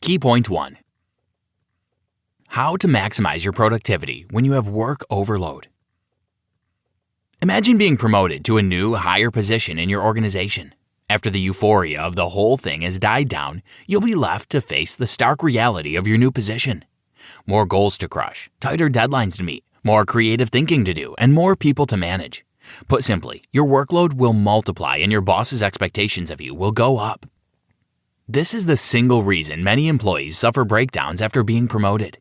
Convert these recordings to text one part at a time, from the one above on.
Key point 1. How to maximize your productivity when you have work overload. Imagine being promoted to a new, higher position in your organization. After the euphoria of the whole thing has died down, you'll be left to face the stark reality of your new position. More goals to crush, tighter deadlines to meet, more creative thinking to do, and more people to manage. Put simply, your workload will multiply and your boss's expectations of you will go up. This is the single reason many employees suffer breakdowns after being promoted.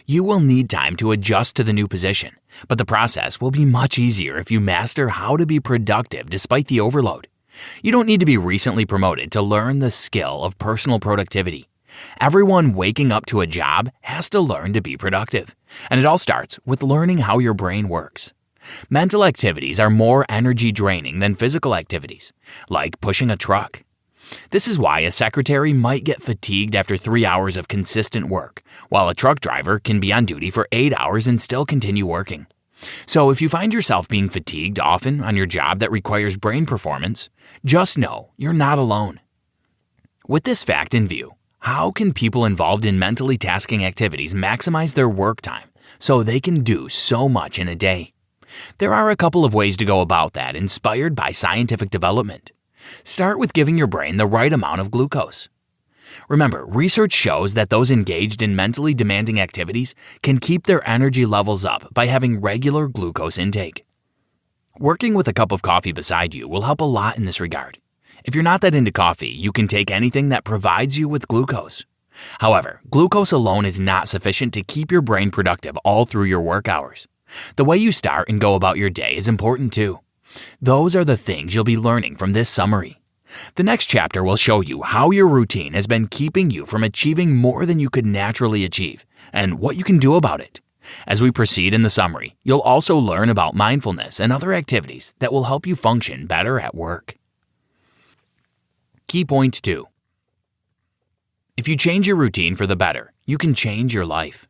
You will need time to adjust to the new position, but the process will be much easier if you master how to be productive despite the overload. You don't need to be recently promoted to learn the skill of personal productivity. Everyone waking up to a job has to learn to be productive, and it all starts with learning how your brain works. Mental activities are more energy draining than physical activities, like pushing a truck. This is why a secretary might get fatigued after 3 hours of consistent work, while a truck driver can be on duty for 8 hours and still continue working. So if you find yourself being fatigued often on your job that requires brain performance, just know you're not alone. With this fact in view, how can people involved in mentally tasking activities maximize their work time so they can do so much in a day? There are a couple of ways to go about that inspired by scientific development. Start with giving your brain the right amount of glucose. Remember, research shows that those engaged in mentally demanding activities can keep their energy levels up by having regular glucose intake. Working with a cup of coffee beside you will help a lot in this regard. If you're not that into coffee, you can take anything that provides you with glucose. However, glucose alone is not sufficient to keep your brain productive all through your work hours. The way you start and go about your day is important too. Those are the things you'll be learning from this summary. The next chapter will show you how your routine has been keeping you from achieving more than you could naturally achieve and what you can do about it. As we proceed in the summary, you'll also learn about mindfulness and other activities that will help you function better at work. Key point 2. If you change your routine for the better, you can change your life.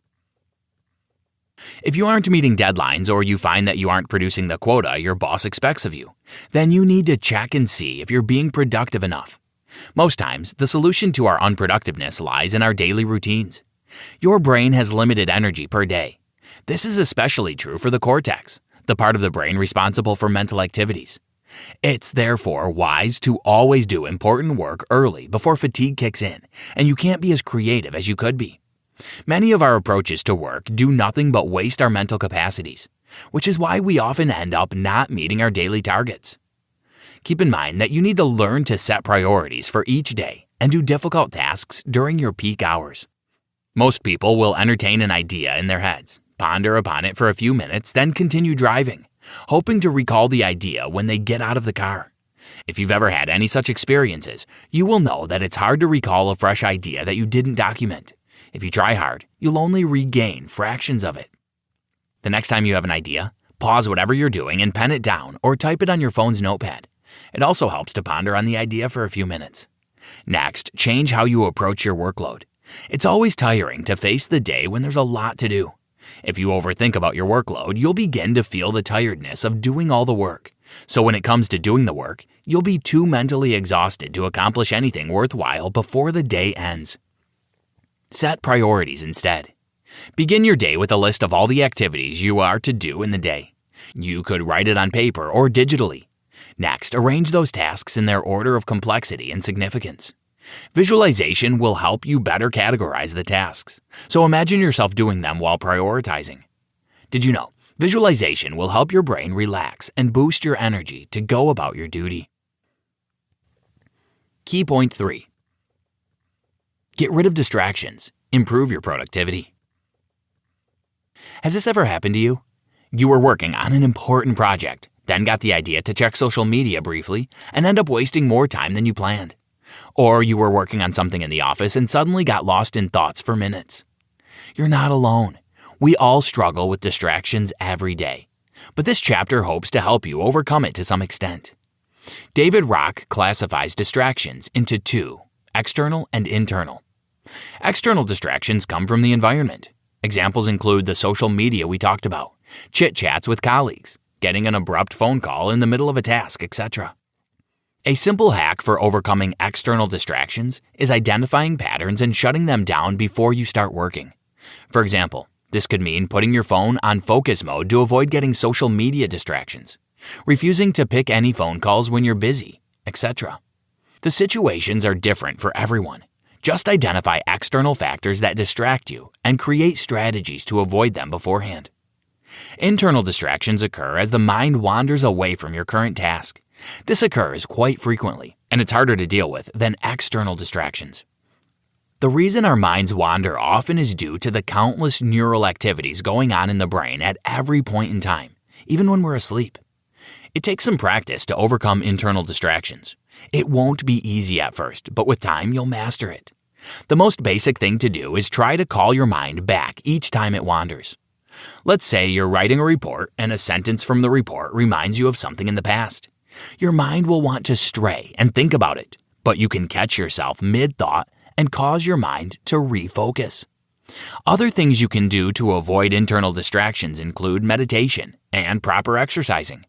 If you aren't meeting deadlines or you find that you aren't producing the quota your boss expects of you, then you need to check and see if you're being productive enough. Most times, the solution to our unproductiveness lies in our daily routines. Your brain has limited energy per day. This is especially true for the cortex, the part of the brain responsible for mental activities. It's therefore wise to always do important work early before fatigue kicks in, and you can't be as creative as you could be. Many of our approaches to work do nothing but waste our mental capacities, which is why we often end up not meeting our daily targets. Keep in mind that you need to learn to set priorities for each day and do difficult tasks during your peak hours. Most people will entertain an idea in their heads, ponder upon it for a few minutes, then continue driving, hoping to recall the idea when they get out of the car. If you've ever had any such experiences, you will know that it's hard to recall a fresh idea that you didn't document. If you try hard, you'll only regain fractions of it. The next time you have an idea, pause whatever you're doing and pen it down or type it on your phone's notepad. It also helps to ponder on the idea for a few minutes. Next, change how you approach your workload. It's always tiring to face the day when there's a lot to do. If you overthink about your workload, you'll begin to feel the tiredness of doing all the work. So when it comes to doing the work, you'll be too mentally exhausted to accomplish anything worthwhile before the day ends. Set priorities instead. Begin your day with a list of all the activities you are to do in the day. You could write it on paper or digitally. Next, arrange those tasks in their order of complexity and significance. Visualization will help you better categorize the tasks, so imagine yourself doing them while prioritizing. Did you know, visualization will help your brain relax and boost your energy to go about your duty. Key point 3. Get rid of distractions. Improve your productivity. Has this ever happened to you? You were working on an important project, then got the idea to check social media briefly and end up wasting more time than you planned. Or you were working on something in the office and suddenly got lost in thoughts for minutes. You're not alone. We all struggle with distractions every day. But this chapter hopes to help you overcome it to some extent. David Rock classifies distractions into two, external and internal. External distractions come from the environment. Examples include the social media we talked about, chit-chats with colleagues, getting an abrupt phone call in the middle of a task, etc. A simple hack for overcoming external distractions is identifying patterns and shutting them down before you start working. For example, this could mean putting your phone on focus mode to avoid getting social media distractions, refusing to pick any phone calls when you're busy, etc. The situations are different for everyone. Just identify external factors that distract you and create strategies to avoid them beforehand. Internal distractions occur as the mind wanders away from your current task. This occurs quite frequently, and it's harder to deal with than external distractions. The reason our minds wander often is due to the countless neural activities going on in the brain at every point in time, even when we're asleep. It takes some practice to overcome internal distractions. It won't be easy at first, but with time you'll master it. The most basic thing to do is try to call your mind back each time it wanders. Let's say you're writing a report and a sentence from the report reminds you of something in the past. Your mind will want to stray and think about it, but you can catch yourself mid-thought and cause your mind to refocus. Other things you can do to avoid internal distractions include meditation and proper exercising.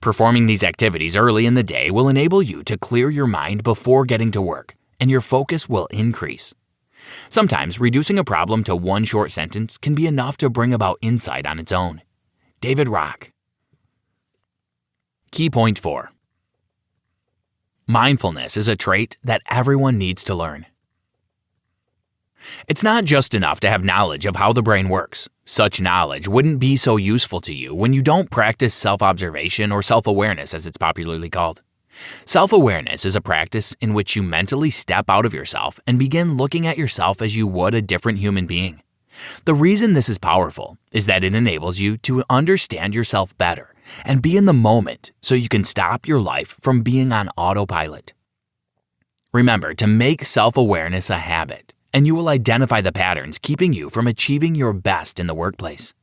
Performing these activities early in the day will enable you to clear your mind before getting to work, and your focus will increase. Sometimes reducing a problem to one short sentence can be enough to bring about insight on its own. David Rock. Key point 4. Mindfulness is a trait that everyone needs to learn. It's not just enough to have knowledge of how the brain works. Such knowledge wouldn't be so useful to you when you don't practice self-observation or self-awareness, as it's popularly called. Self-awareness is a practice in which you mentally step out of yourself and begin looking at yourself as you would a different human being. The reason this is powerful is that it enables you to understand yourself better and be in the moment so you can stop your life from being on autopilot. Remember to make self-awareness a habit, and you will identify the patterns keeping you from achieving your best in the workplace.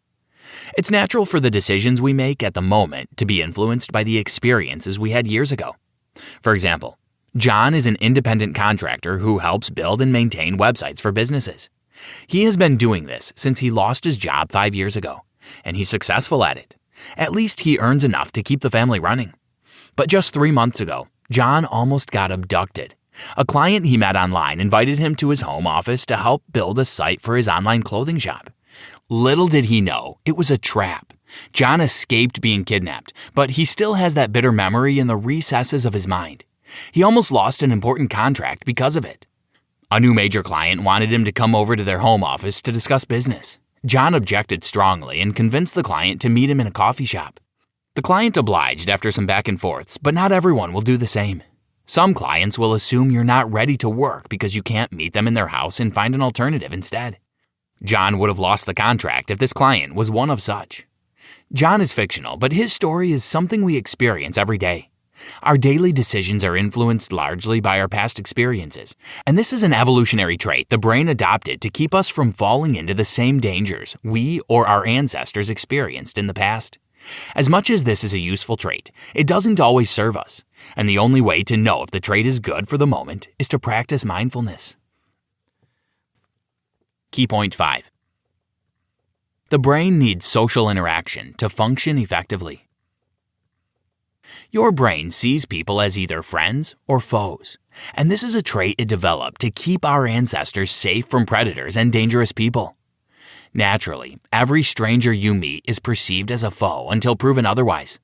It's natural for the decisions we make at the moment to be influenced by the experiences we had years ago. For example, John is an independent contractor who helps build and maintain websites for businesses. He has been doing this since he lost his job 5 years ago, and he's successful at it. At least he earns enough to keep the family running. But just 3 months ago, John almost got abducted. A client he met online invited him to his home office to help build a site for his online clothing shop. Little did he know, it was a trap. John escaped being kidnapped, but he still has that bitter memory in the recesses of his mind. He almost lost an important contract because of it. A new major client wanted him to come over to their home office to discuss business. John objected strongly and convinced the client to meet him in a coffee shop. The client obliged after some back and forths, but not everyone will do the same. Some clients will assume you're not ready to work because you can't meet them in their house and find an alternative instead. John would have lost the contract if this client was one of such. John is fictional, but his story is something we experience every day. Our daily decisions are influenced largely by our past experiences, and this is an evolutionary trait the brain adopted to keep us from falling into the same dangers we or our ancestors experienced in the past. As much as this is a useful trait, it doesn't always serve us, and the only way to know if the trait is good for the moment is to practice mindfulness. Key point 5. The brain needs social interaction to function effectively. Your brain sees people as either friends or foes, and this is a trait it developed to keep our ancestors safe from predators and dangerous people. Naturally, every stranger you meet is perceived as a foe until proven otherwise.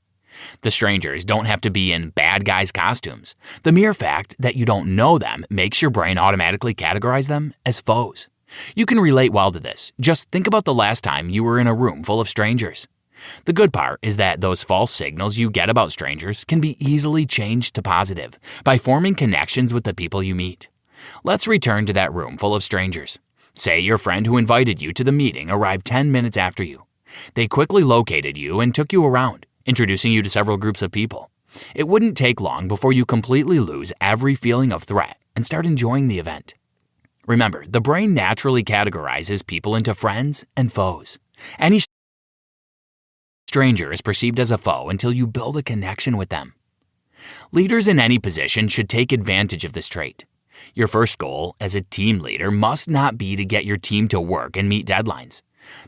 The strangers don't have to be in bad guys' costumes. The mere fact that you don't know them makes your brain automatically categorize them as foes. You can relate well to this. Just think about the last time you were in a room full of strangers. The good part is that those false signals you get about strangers can be easily changed to positive by forming connections with the people you meet. Let's return to that room full of strangers. Say your friend who invited you to the meeting arrived 10 minutes after you. They quickly located you and took you around, introducing you to several groups of people. It wouldn't take long before you completely lose every feeling of threat and start enjoying the event. Remember, the brain naturally categorizes people into friends and foes. Any stranger is perceived as a foe until you build a connection with them. Leaders in any position should take advantage of this trait. Your first goal as a team leader must not be to get your team to work and meet deadlines.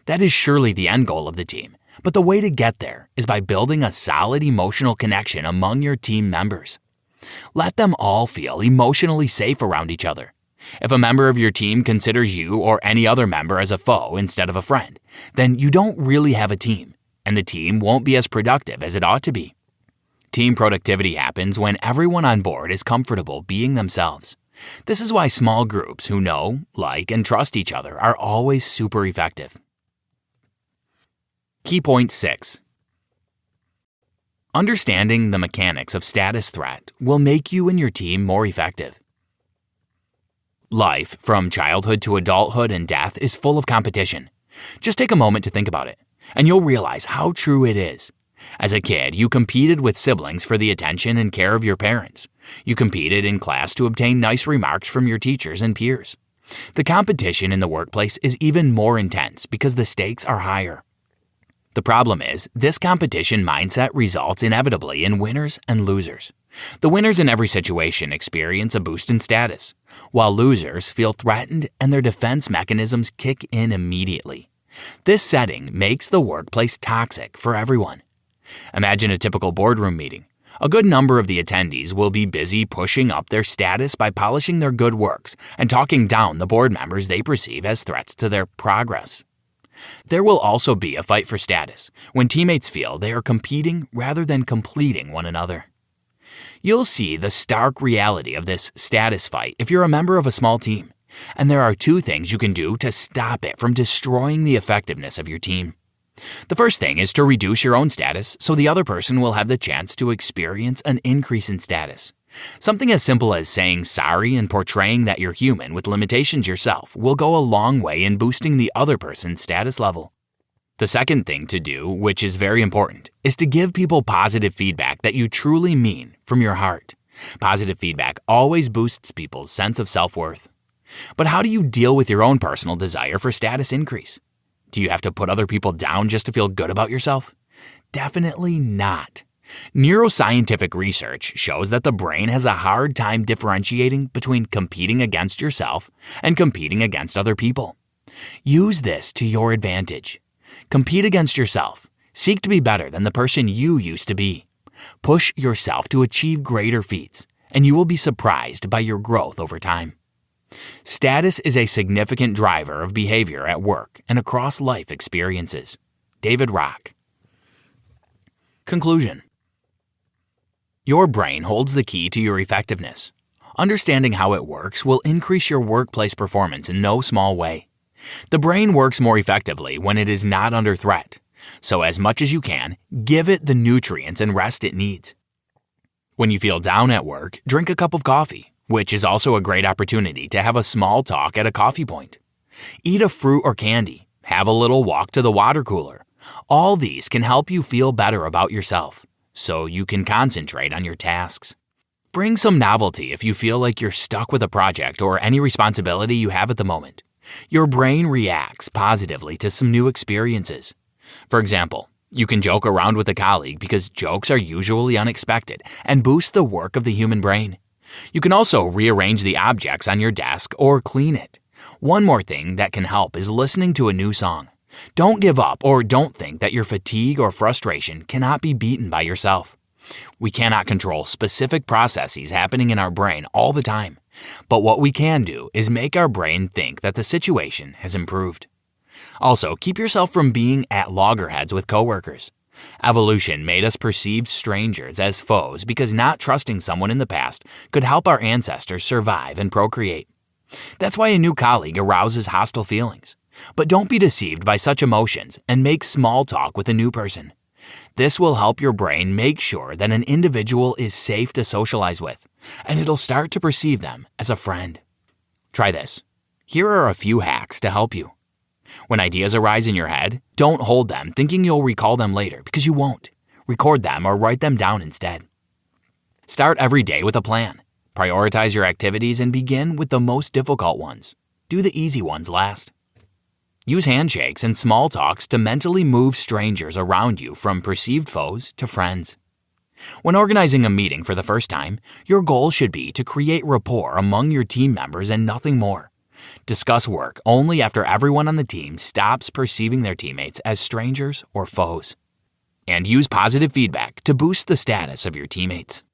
That is surely the end goal of the team, but the way to get there is by building a solid emotional connection among your team members. Let them all feel emotionally safe around each other. If a member of your team considers you or any other member as a foe instead of a friend, then you don't really have a team, and the team won't be as productive as it ought to be. Team productivity happens when everyone on board is comfortable being themselves. This is why small groups who know, like, and trust each other are always super effective. Key point 6. Understanding the mechanics of status threat will make you and your team more effective. Life, from childhood to adulthood and death, is full of competition. Just take a moment to think about it, and you'll realize how true it is. As a kid, you competed with siblings for the attention and care of your parents. You competed in class to obtain nice remarks from your teachers and peers. The competition in the workplace is even more intense because the stakes are higher. The problem is, this competition mindset results inevitably in winners and losers. The winners in every situation experience a boost in status, while losers feel threatened and their defense mechanisms kick in immediately. This setting makes the workplace toxic for everyone. Imagine a typical boardroom meeting. A good number of the attendees will be busy pushing up their status by polishing their good works and talking down the board members they perceive as threats to their progress. There will also be a fight for status when teammates feel they are competing rather than completing one another. You'll see the stark reality of this status fight if you're a member of a small team, and there are 2 things you can do to stop it from destroying the effectiveness of your team. The first thing is to reduce your own status so the other person will have the chance to experience an increase in status. Something as simple as saying sorry and portraying that you're human with limitations yourself will go a long way in boosting the other person's status level. The second thing to do, which is very important, is to give people positive feedback that you truly mean from your heart. Positive feedback always boosts people's sense of self-worth. But how do you deal with your own personal desire for status increase? Do you have to put other people down just to feel good about yourself? Definitely not. Neuroscientific research shows that the brain has a hard time differentiating between competing against yourself and competing against other people. Use this to your advantage. Compete against yourself. Seek to be better than the person you used to be. Push yourself to achieve greater feats, and you will be surprised by your growth over time. Status is a significant driver of behavior at work and across life experiences. David Rock. Conclusion. Your brain holds the key to your effectiveness. Understanding how it works will increase your workplace performance in no small way. The brain works more effectively when it is not under threat, so as much as you can, give it the nutrients and rest it needs. When you feel down at work, drink a cup of coffee, which is also a great opportunity to have a small talk at a coffee point. Eat a fruit or candy, have a little walk to the water cooler. All these can help you feel better about yourself, so you can concentrate on your tasks. Bring some novelty if you feel like you're stuck with a project or any responsibility you have at the moment. Your brain reacts positively to some new experiences. For example, you can joke around with a colleague because jokes are usually unexpected and boost the work of the human brain. You can also rearrange the objects on your desk or clean it. One more thing that can help is listening to a new song. Don't give up or don't think that your fatigue or frustration cannot be beaten by yourself. We cannot control specific processes happening in our brain all the time, but what we can do is make our brain think that the situation has improved. Also, keep yourself from being at loggerheads with coworkers. Evolution made us perceive strangers as foes because not trusting someone in the past could help our ancestors survive and procreate. That's why a new colleague arouses hostile feelings. But don't be deceived by such emotions and make small talk with a new person. This will help your brain make sure that an individual is safe to socialize with, and it'll start to perceive them as a friend. Try this. Here are a few hacks to help you. When ideas arise in your head, don't hold them thinking you'll recall them later, because you won't. Record them or write them down instead. Start every day with a plan. Prioritize your activities and begin with the most difficult ones. Do the easy ones last. Use handshakes and small talks to mentally move strangers around you from perceived foes to friends. When organizing a meeting for the first time, your goal should be to create rapport among your team members and nothing more. Discuss work only after everyone on the team stops perceiving their teammates as strangers or foes. And use positive feedback to boost the status of your teammates.